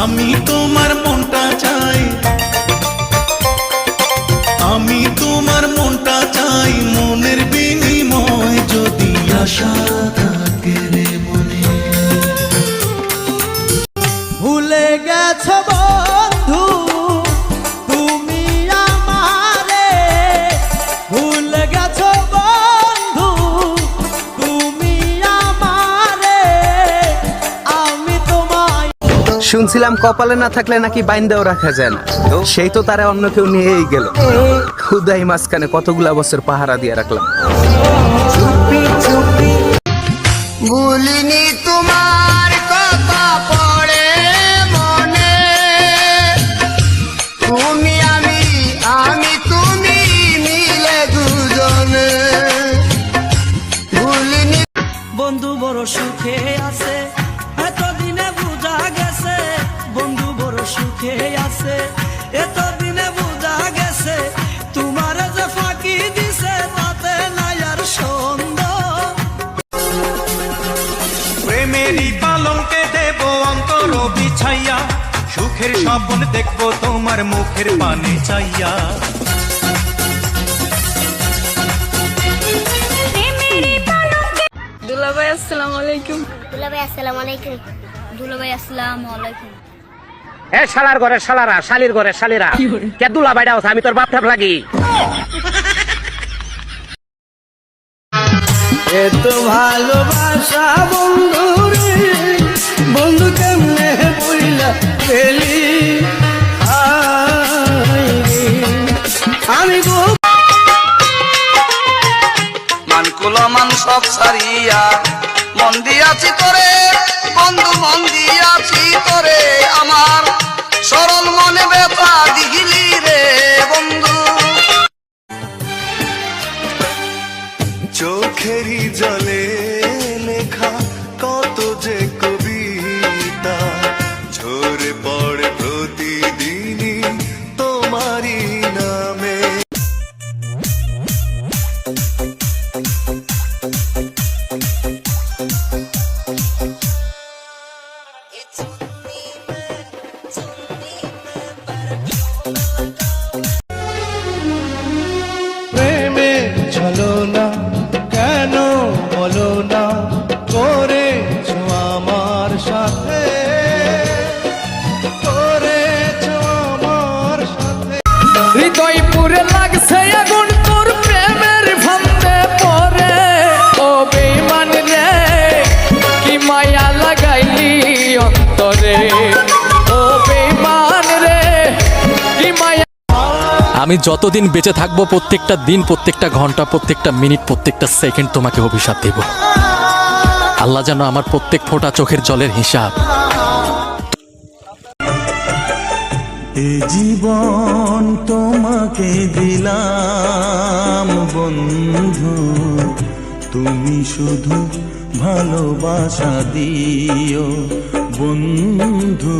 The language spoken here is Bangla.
আমি তোমার মনটা চাই, আমি তোমার মনটা চাই, মনের বিনিময় যদি আশা থাকে রে মনে। ভুলে গেছো বন্ধু তুমি আমারে, ভুলে গেছো বন্ধু তুমি আমারে, আমি তোমায়। শুনছিলাম কপালে না থাকলে নাকি বাইন্দাও রাখা যায় না, সেই তো তারা অন্য কেউ নিয়েই গেল। খুদাই মাঝখানে কতগুলা বছর পাহারা দিয়ে রাখলাম। ভুলিনি তোমার কথা পড়ে মনে, তুমি আমি তুমি মিলে দুজনে। ভুলিনি বন্ধু বড় সুখে আছে, এতদিনে বুঝা গেছে, বন্ধু বড় সুখে আছে, এতদিনে বুঝা গেছে, তোমার যে ফাঁকি দিছে তাতে নাই আর সন্দেহ। প্রেমেরই পালঙ্কে দেব অন্তর বিছাইয়া, সুখের স্বপ্ন দেখব তোমার মুখের পানে চাইয়া। দুলাভাই আসসালামু আলাইকুম। দুলাভাই আসসালামু আলাইকুম। দুলাভাই আসসালামু আলাইকুম। এ শালার ঘরে শালারা, শালির ঘরে শালিরা, কে দুলা বাইডা আছে? আমি তোর বাপ ঠাপ লাগি। এত ভালোবাসা বন্ধু রে, বন্ধু কেমনে বইলা পেলি আমি মান সব ছাড়িয়া মন দিয়াছি তোরে বন্ধু, মন দিয়াছি তোরে, আমার সরল মনে ব্যথা দিঘিলি রে বন্ধু। চোখেরই জলে লেখা কত যে কবিতা, ঝরে পড়ে প্রতিদিনই তোমারই নামে। প্রেমে চলো না কেন বলো না, করেছো আমার সাথে, করেছো আমার সাথে। হৃদয় পুরে লাগছে আগুন তোর প্রেমের ফান্দে পরে, ও বেঈমান রে কি মায়া লাগাইলি অন্তরে, ও বেঈমান রে কি মায়া। আমি যতদিন বেঁচে থাকবো প্রত্যেকটা দিন, প্রত্যেকটা ঘন্টা, প্রত্যেকটা মিনিট, প্রত্যেকটা সেকেন্ড তোমাকে অভিশাপ দেব। আল্লাহ যেন আমার প্রত্যেক ফোঁটা চোখের জলের হিসাব। এ জীবন তোমাকে দিলাম বন্ধু, তুমি শুধু ভালোবাসা দিও বন্ধু।